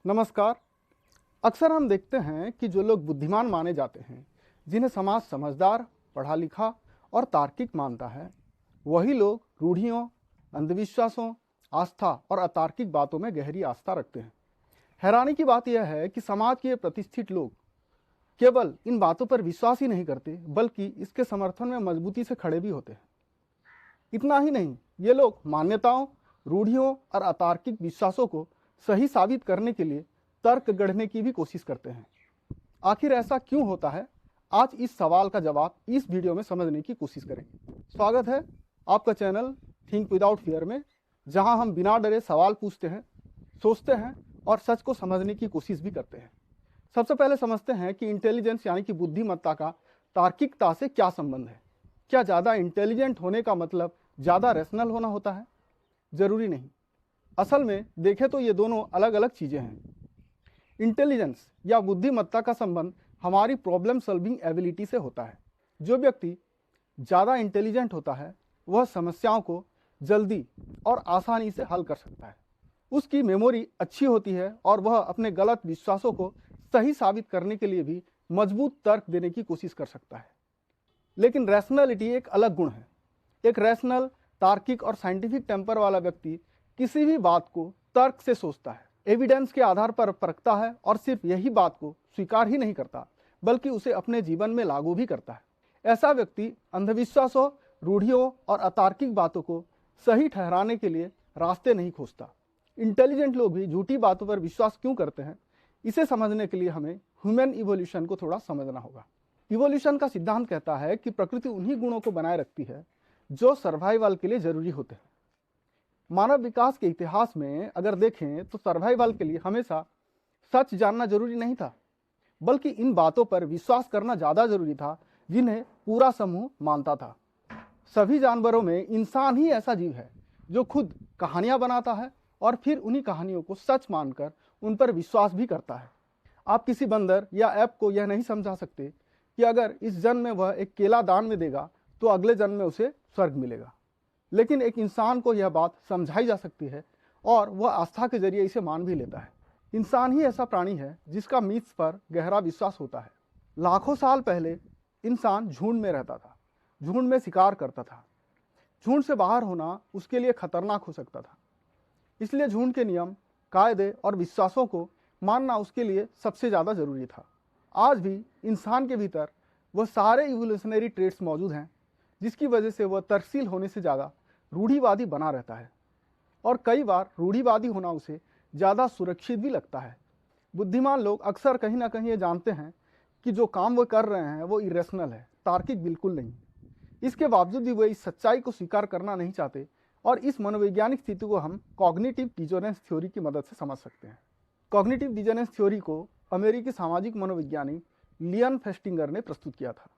नमस्कार। अक्सर हम देखते हैं कि जो लोग बुद्धिमान माने जाते हैं, जिन्हें समाज समझदार, पढ़ा लिखा और तार्किक मानता है, वही लोग रूढ़ियों, अंधविश्वासों, आस्था और अतार्किक बातों में गहरी आस्था रखते हैं। हैरानी की बात यह है कि समाज के प्रतिष्ठित लोग केवल इन बातों पर विश्वास ही नहीं करते, बल्कि इसके समर्थन में मजबूती से खड़े भी होते हैं। इतना ही नहीं, ये लोग मान्यताओं, रूढ़ियों और अतार्किक विश्वासों को सही साबित करने के लिए तर्क गढ़ने की भी कोशिश करते हैं। आखिर ऐसा क्यों होता है? आज इस सवाल का जवाब इस वीडियो में समझने की कोशिश करेंगे। स्वागत है आपका चैनल थिंक विदाउट फियर में, जहां हम बिना डरे सवाल पूछते हैं, सोचते हैं और सच को समझने की कोशिश भी करते हैं। सबसे पहले समझते हैं कि इंटेलिजेंस यानी कि बुद्धिमत्ता का तार्किकता से क्या संबंध है। क्या ज़्यादा इंटेलिजेंट होने का मतलब ज़्यादा रैशनल होना होता है? जरूरी नहीं। असल में देखें तो ये दोनों अलग अलग चीज़ें हैं। इंटेलिजेंस या बुद्धिमत्ता का संबंध हमारी प्रॉब्लम सॉल्विंग एबिलिटी से होता है। जो व्यक्ति ज़्यादा इंटेलिजेंट होता है, वह समस्याओं को जल्दी और आसानी से हल कर सकता है। उसकी मेमोरी अच्छी होती है और वह अपने गलत विश्वासों को सही साबित करने के लिए भी मजबूत तर्क देने की कोशिश कर सकता है। लेकिन रैशनैलिटी एक अलग गुण है। एक रैशनल, तार्किक और साइंटिफिक टेम्पर वाला व्यक्ति किसी भी बात को तर्क से सोचता है, एविडेंस के आधार पर परखता है और सिर्फ यही बात को स्वीकार ही नहीं करता, बल्कि उसे अपने जीवन में लागू भी करता है। ऐसा व्यक्ति अंधविश्वासों, रूढ़ियों और अतार्किक बातों को सही ठहराने के लिए रास्ते नहीं खोजता। इंटेलिजेंट लोग भी झूठी बातों पर विश्वास क्यों करते हैं, इसे समझने के लिए हमें ह्यूमन इवोल्यूशन को थोड़ा समझना होगा। इवोल्यूशन का सिद्धांत कहता है कि प्रकृति उन्हीं गुणों को बनाए रखती है जो सर्वाइवल के लिए जरूरी होते हैं। मानव विकास के इतिहास में अगर देखें तो सर्वाइवल के लिए हमेशा सच जानना जरूरी नहीं था, बल्कि इन बातों पर विश्वास करना ज़्यादा जरूरी था जिन्हें पूरा समूह मानता था। सभी जानवरों में इंसान ही ऐसा जीव है जो खुद कहानियां बनाता है और फिर उन्हीं कहानियों को सच मानकर उन पर विश्वास भी करता है। आप किसी बंदर या ऐप को यह नहीं समझा सकते कि अगर इस जन्म में वह एक केला दान में देगा तो अगले जन्म में उसे स्वर्ग मिलेगा। लेकिन एक इंसान को यह बात समझाई जा सकती है और वह आस्था के जरिए इसे मान भी लेता है। इंसान ही ऐसा प्राणी है जिसका मिथ्स पर गहरा विश्वास होता है। लाखों साल पहले इंसान झुंड में रहता था, झुंड में शिकार करता था। झुंड से बाहर होना उसके लिए खतरनाक हो सकता था, इसलिए झुंड के नियम, कायदे और विश्वासों को मानना उसके लिए सबसे ज़्यादा जरूरी था। आज भी इंसान के भीतर वह सारे इवोल्यूशनरी ट्रेट्स मौजूद हैं जिसकी वजह से वह तर्कशील होने से ज़्यादा रूढ़िवादी बना रहता है, और कई बार रूढ़िवादी होना उसे ज़्यादा सुरक्षित भी लगता है। बुद्धिमान लोग अक्सर कहीं ना कहीं ये जानते हैं कि जो काम वो कर रहे हैं वो इरेशनल है, तार्किक बिल्कुल नहीं। इसके बावजूद भी वे इस सच्चाई को स्वीकार करना नहीं चाहते, और इस मनोवैज्ञानिक स्थिति को हम कॉग्निटिव डिसोनेंस थ्योरी की मदद से समझ सकते हैं। कॉग्निटिव डिसोनेंस थ्योरी को अमेरिकी सामाजिक मनोवैज्ञानिक लियन फेस्टिंगर ने प्रस्तुत किया था।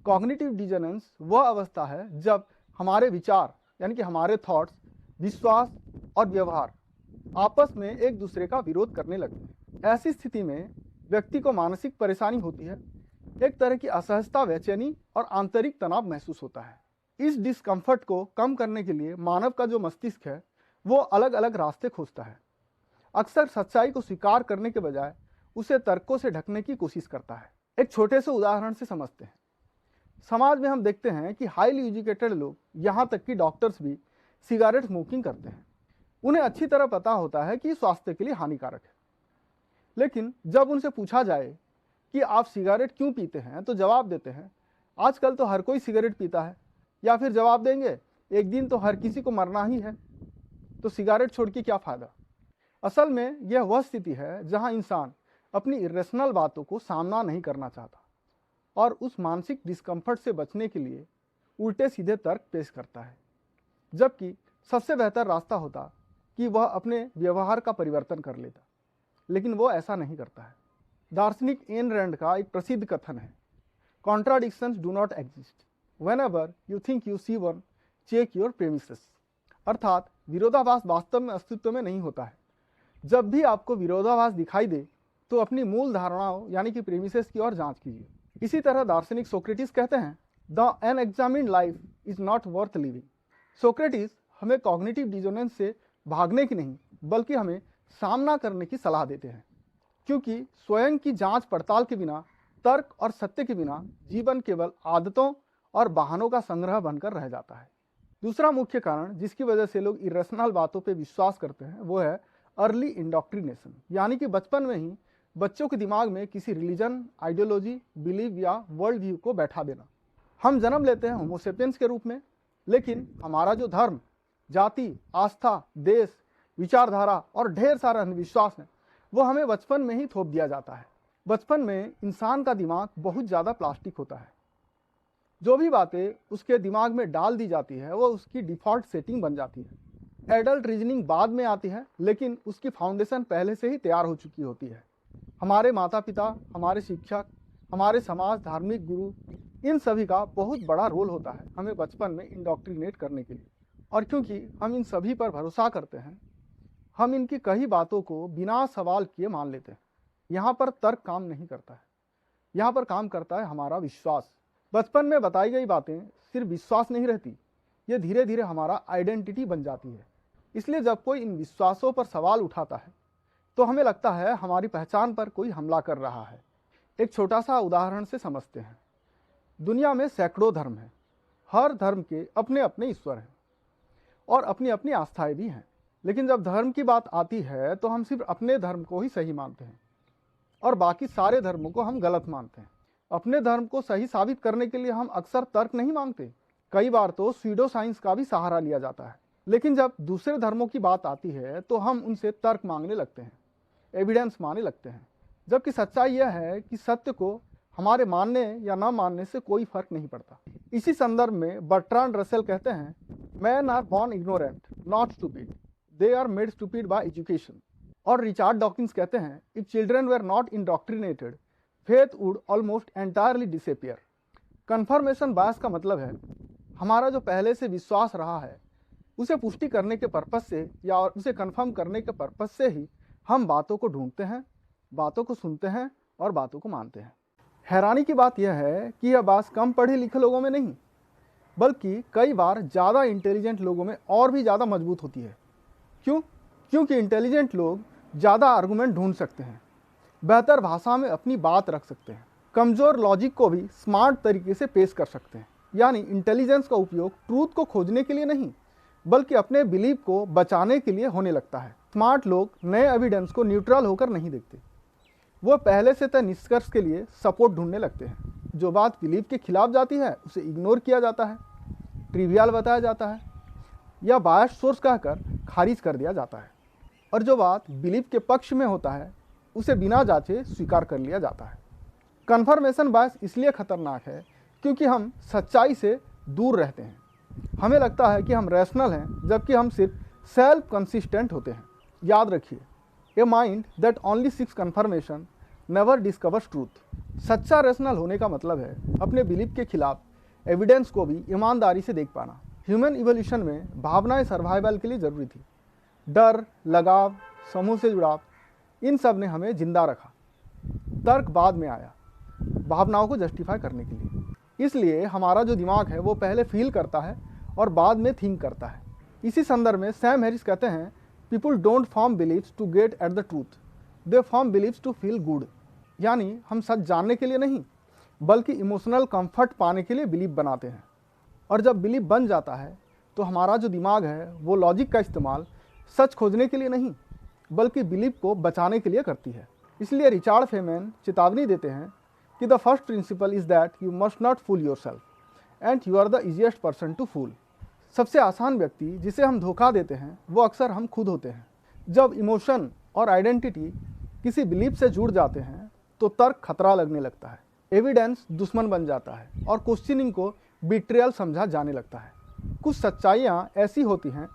कॉग्निटिव डिसोनेंस वह अवस्था है जब हमारे विचार यानी कि हमारे थॉट्स, विश्वास और व्यवहार आपस में एक दूसरे का विरोध करने लगते हैं। ऐसी स्थिति में व्यक्ति को मानसिक परेशानी होती है, एक तरह की असहजता, बेचैनी और आंतरिक तनाव महसूस होता है। इस डिस्कम्फर्ट को कम करने के लिए मानव का जो मस्तिष्क है वो अलग अलग रास्ते खोजता है। अक्सर सच्चाई को स्वीकार करने के बजाय उसे तर्कों से ढकने की कोशिश करता है। एक छोटे से उदाहरण से समझते हैं। समाज में हम देखते हैं कि हाईली एजुकेटेड लोग, यहाँ तक कि डॉक्टर्स भी सिगरेट स्मोकिंग करते हैं। उन्हें अच्छी तरह पता होता है कि स्वास्थ्य के लिए हानिकारक है, लेकिन जब उनसे पूछा जाए कि आप सिगरेट क्यों पीते हैं तो जवाब देते हैं, आजकल तो हर कोई सिगरेट पीता है, या फिर जवाब देंगे, एक दिन तो हर किसी को मरना ही है, तो सिगरेट छोड़ के क्या फ़ायदा। असल में यह वह स्थिति है जहां इंसान अपनी इरेशनल बातों को सामना नहीं करना चाहता और उस मानसिक डिस्कम्फर्ट से बचने के लिए उल्टे सीधे तर्क पेश करता है, जबकि सबसे बेहतर रास्ता होता कि वह अपने व्यवहार का परिवर्तन कर लेता, लेकिन वो ऐसा नहीं करता है। दार्शनिक एन रैंड का एक प्रसिद्ध कथन है, contradictions do not exist, whenever you think you see one, check your premises. अर्थात विरोधाभास वास्तव में अस्तित्व में नहीं होता है। जब भी आपको विरोधाभास दिखाई दे तो अपनी मूल धारणाओं यानी कि प्रेमिसेस की ओर जांच कीजिए। इसी तरह दार्शनिक सोक्रेटिस कहते हैं, the unexamined life is not worth living. Socrates हमें कॉग्निटिव डिसोनेंस से भागने की नहीं, बल्कि हमें सामना करने की सलाह देते हैं। क्योंकि स्वयं की जांच पड़ताल के बिना, तर्क और सत्य के बिना जीवन केवल आदतों और बहानों का संग्रह बनकर रह जाता है। दूसरा मुख्य कारण जिसकी वजह से लोग इरेशनल बातों पर विश्वास करते हैं वो है अर्ली इंडोक्ट्रिनेशन, यानी कि बचपन में ही बच्चों के दिमाग में किसी रिलीजन, आइडियोलॉजी, बिलीव या वर्ल्ड व्यू को बैठा देना। हम जन्म लेते हैं होमोसेपियंस के रूप में, लेकिन हमारा जो धर्म, जाति, आस्था, देश, विचारधारा और ढेर सारा अंधविश्वास है वो हमें बचपन में ही थोप दिया जाता है। बचपन में इंसान का दिमाग बहुत ज़्यादा प्लास्टिक होता है। जो भी बातें उसके दिमाग में डाल दी जाती है वो उसकी डिफ़ॉल्ट सेटिंग बन जाती है। एडल्ट रीजनिंग बाद में आती है, लेकिन उसकी फाउंडेशन पहले से ही तैयार हो चुकी होती है। हमारे माता पिता, हमारे शिक्षक, हमारे समाज, धार्मिक गुरु, इन सभी का बहुत बड़ा रोल होता है हमें बचपन में इंडोक्ट्रिनेट करने के लिए। और क्योंकि हम इन सभी पर भरोसा करते हैं, हम इनकी कई बातों को बिना सवाल किए मान लेते हैं। यहाँ पर तर्क काम नहीं करता है, यहाँ पर काम करता है हमारा विश्वास। बचपन में बताई गई बातें सिर्फ विश्वास नहीं रहती, ये धीरे धीरे हमारा आइडेंटिटी बन जाती है। इसलिए जब कोई इन विश्वासों पर सवाल उठाता है तो हमें लगता है हमारी पहचान पर कोई हमला कर रहा है। एक छोटा सा उदाहरण से समझते हैं। दुनिया में सैकड़ों धर्म हैं, हर धर्म के अपने अपने ईश्वर हैं और अपनी अपनी आस्थाएं भी हैं। लेकिन जब धर्म की बात आती है तो हम सिर्फ अपने धर्म को ही सही मानते हैं और बाकी सारे धर्मों को हम गलत मानते हैं। अपने धर्म को सही साबित करने के लिए हम अक्सर तर्क नहीं मांगते, कई बार तो स्यूडो साइंस का भी सहारा लिया जाता है। लेकिन जब दूसरे धर्मों की बात आती है तो हम उनसे तर्क मांगने लगते हैं, एविडेंस मानने लगते हैं, जबकि सच्चाई यह है कि सत्य को हमारे मानने या ना मानने से कोई फर्क नहीं पड़ता। इसी संदर्भ में बर्ट्रांड रसेल कहते हैं, man are born ignorant, not stupid, they are made stupid by education. और रिचार्ड डॉकिंस कहते हैं, if children were not indoctrinated, faith would almost entirely disappear. Confirmation bias का मतलब है हमारा जो पहले से विश्वास रहा है उसे पुष्टि करने के पर्पस से या उसे कन्फर्म करने के पर्पस से ही हम बातों को ढूंढते हैं, बातों को सुनते हैं और बातों को मानते हैं। हैरानी की बात यह है कि यह बात कम पढ़े लिखे लोगों में नहीं, बल्कि कई बार ज़्यादा इंटेलिजेंट लोगों में और भी ज़्यादा मजबूत होती है। क्यों? क्योंकि इंटेलिजेंट लोग ज़्यादा आर्गूमेंट ढूंढ सकते हैं, बेहतर भाषा में अपनी बात रख सकते हैं, कमज़ोर लॉजिक को भी स्मार्ट तरीके से पेश कर सकते हैं। यानी इंटेलिजेंस का उपयोग ट्रूथ को खोजने के लिए नहीं, बल्कि अपने बिलीव को बचाने के लिए होने लगता है। स्मार्ट लोग नए एविडेंस को न्यूट्रल होकर नहीं देखते, वो पहले से तय निष्कर्ष के लिए सपोर्ट ढूंढने लगते हैं। जो बात बिलीव के खिलाफ जाती है उसे इग्नोर किया जाता है, ट्रिवियल बताया जाता है या बायस सोर्स कहकर खारिज कर दिया जाता है, और जो बात बिलीव के पक्ष में होता है उसे बिना जांचे स्वीकार कर लिया जाता है। कन्फर्मेशन बायस इसलिए खतरनाक है क्योंकि हम सच्चाई से दूर रहते हैं। हमें लगता है कि हम रैशनल हैं, जबकि हम सिर्फ सेल्फ कंसिस्टेंट होते हैं। याद रखिए, a mind that only seeks confirmation never discovers truth. सच्चा रैशनल होने का मतलब है अपने बिलीफ के खिलाफ एविडेंस को भी ईमानदारी से देख पाना। ह्यूमन इवोल्यूशन में भावनाएं सर्वाइवल के लिए ज़रूरी थी। डर, लगाव, समूह से जुड़ाव, इन सब ने हमें जिंदा रखा। तर्क बाद में आया, भावनाओं को जस्टिफाई करने के लिए। इसलिए हमारा जो दिमाग है वो पहले फील करता है और बाद में थिंक करता है। इसी संदर्भ में सैम हैरिस कहते हैं, people don't form beliefs to get at the truth, they form beliefs to feel good. यानी हम सच जानने के लिए नहीं, बल्कि इमोशनल कंफर्ट पाने के लिए बिलीव बनाते हैं। और जब बिलीव बन जाता है तो हमारा जो दिमाग है वो लॉजिक का इस्तेमाल सच खोजने के लिए नहीं, बल्कि बिलीव को बचाने के लिए करती है। इसलिए रिचार्ड फेमैन चेतावनी देते हैं कि the first principle is that you must not fool yourself and you are the easiest person to fool. सबसे आसान व्यक्ति जिसे हम धोखा देते हैं वो अक्सर हम खुद होते हैं। जब इमोशन और आइडेंटिटी किसी बिलीफ से जुड़ जाते हैं तो तर्क खतरा लगने लगता है, एविडेंस दुश्मन बन जाता है और क्वेश्चनिंग को बिट्रियल समझा जाने लगता है। कुछ सच्चाइयाँ ऐसी होती हैं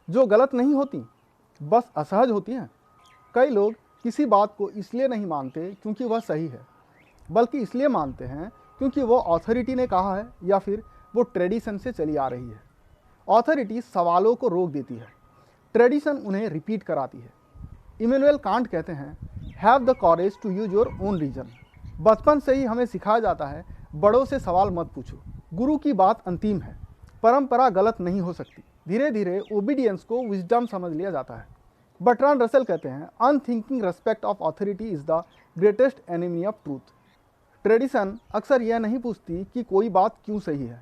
जो गलत नहीं होती, बस असहज होती हैं। कई लोग किसी बात को इसलिए नहीं मानते क्योंकि वह सही है, बल्कि इसलिए मानते हैं क्योंकि वो अथॉरिटी ने कहा है या फिर वो ट्रेडिशन से चली आ रही है। अथॉरिटी सवालों को रोक देती है, ट्रेडिशन उन्हें रिपीट कराती है। इमैनुअल कांट कहते हैं, have the courage to use your own reason. बचपन से ही हमें सिखाया जाता है, बड़ों से सवाल मत पूछो, गुरु की बात अंतिम है, परंपरा गलत नहीं हो सकती। धीरे धीरे ओबीडियंस को विजडम समझ लिया जाता है। बर्ट्रांड रसेल कहते हैं, unthinking respect of authority is the greatest enemy of truth. Tradition अक्सर यह नहीं पूछती कि कोई बात क्यों सही है,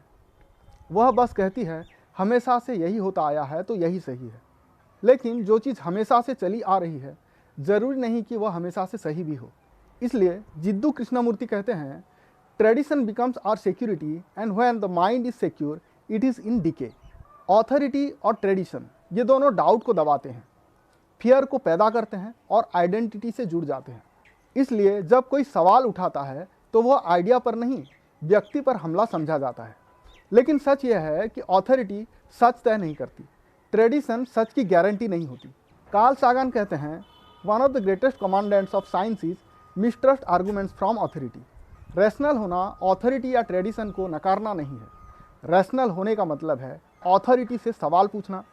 वह बस कहती है हमेशा से यही होता आया है तो यही सही है। लेकिन जो चीज़ हमेशा से चली आ रही है जरूरी नहीं कि वह हमेशा से सही भी हो। इसलिए जिद्दू कृष्णमूर्ति कहते हैं, tradition becomes our security and when the mind is secure it is in decay. Authority और ट्रेडिशन ये दोनों डाउट को दबाते हैं, फियर को पैदा करते हैं और आइडेंटिटी से जुड़ जाते हैं। इसलिए जब कोई सवाल उठाता है तो वह आइडिया पर नहीं व्यक्ति पर हमला समझा जाता है। लेकिन सच यह है कि ऑथोरिटी सच तय नहीं करती, ट्रेडिशन सच की गारंटी नहीं होती। कार्ल सागन कहते हैं, one of the greatest commandants of science is mistrust arguments from authority. Rational होना ऑथोरिटी या ट्रेडिशन को नकारना नहीं है। रैशनल होने का मतलब है ऑथोरिटी से सवाल पूछना,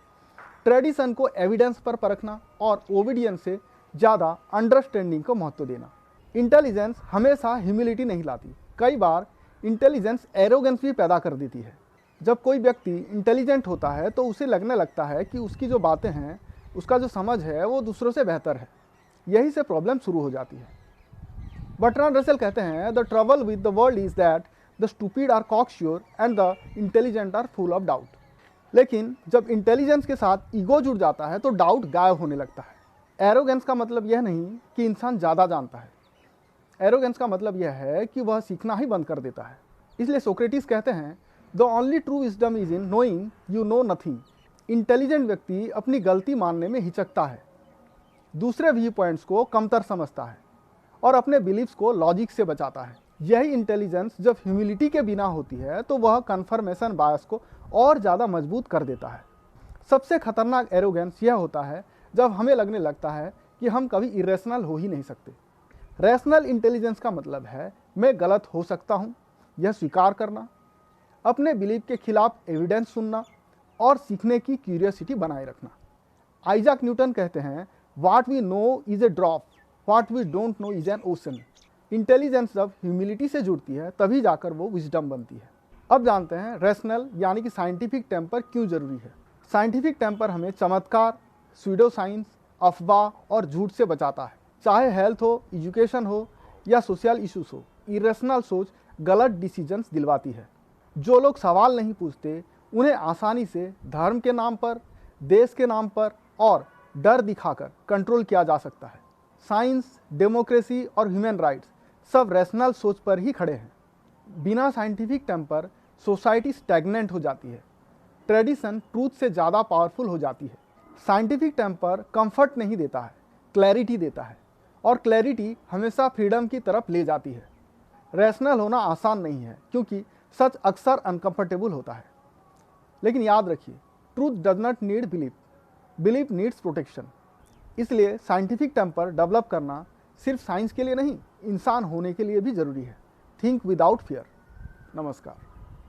ट्रेडिशन को एविडेंस पर परखना और ओबीडियंस से ज़्यादा अंडरस्टैंडिंग को महत्व देना। इंटेलिजेंस हमेशा ह्यूमिलिटी नहीं लाती, कई बार इंटेलिजेंस एरोगेंस भी पैदा कर देती है। जब कोई व्यक्ति इंटेलिजेंट होता है तो उसे लगने लगता है कि उसकी जो बातें हैं, उसका जो समझ है वो दूसरों से बेहतर है। यही से प्रॉब्लम शुरू हो जाती है। बर्ट्रांड रसेल कहते हैं, the trouble with the world is that the stupid are cocksure and the intelligent are full of doubt. लेकिन जब इंटेलिजेंस के साथ ईगो जुड़ जाता है तो डाउट गायब होने लगता है। एरोगेंस का मतलब यह नहीं कि इंसान ज़्यादा जानता है, एरोगेंस का मतलब यह है कि वह सीखना ही बंद कर देता है। इसलिए सोक्रेटिस कहते हैं, the only true wisdom is in knowing you know nothing. Intelligent व्यक्ति अपनी गलती मानने में हिचकता है, दूसरे व्यू पॉइंट्स को कमतर समझता है और अपने बिलीफ्स को लॉजिक से बचाता है। यही इंटेलिजेंस जब ह्यूमिलिटी के बिना होती है तो वह कन्फर्मेशन बायस को और ज़्यादा मजबूत कर देता है। सबसे खतरनाक एरोगेंस यह होता है जब हमें लगने लगता है कि हम कभी इरेशनल हो ही नहीं सकते। रैशनल इंटेलिजेंस का मतलब है मैं गलत हो सकता हूँ, यह स्वीकार करना, अपने बिलीफ के खिलाफ एविडेंस सुनना और सीखने की क्यूरियोसिटी बनाए रखना। आइजैक न्यूटन कहते हैं, what we know is a drop, what we don't know is an ocean. Intelligence जब ह्यूमिलिटी से जुड़ती है तभी जाकर वो विजडम बनती है। अब जानते हैं रैशनल यानी कि साइंटिफिक टेम्पर क्यों जरूरी है। साइंटिफिक टेम्पर हमें चमत्कार, स्यूडो साइंस, अफवाह और झूठ से बचाता है। चाहे हेल्थ हो, एजुकेशन हो या सोशल इश्यूज हो, इरेशनल सोच गलत डिसीजंस दिलवाती है। जो लोग सवाल नहीं पूछते उन्हें आसानी से धर्म के नाम पर, देश के नाम पर और डर दिखाकर कंट्रोल किया जा सकता है। साइंस, डेमोक्रेसी और ह्यूमन राइट्स सब रैशनल सोच पर ही खड़े हैं। बिना साइंटिफिक टेम्पर सोसाइटी स्टैग्नेंट हो जाती है, ट्रेडिशन ट्रूथ से ज़्यादा पावरफुल हो जाती है। साइंटिफिक टेम्पर कंफर्ट नहीं देता है, क्लैरिटी देता है और क्लैरिटी हमेशा फ्रीडम की तरफ ले जाती है। रैशनल होना आसान नहीं है क्योंकि सच अक्सर अनकंफर्टेबल होता है। लेकिन याद रखिए, truth does not need belief, belief needs protection. इसलिए साइंटिफिक टेम्पर डेवलप करना सिर्फ साइंस के लिए नहीं, इंसान होने के लिए भी ज़रूरी है। Think without fear. नमस्कार।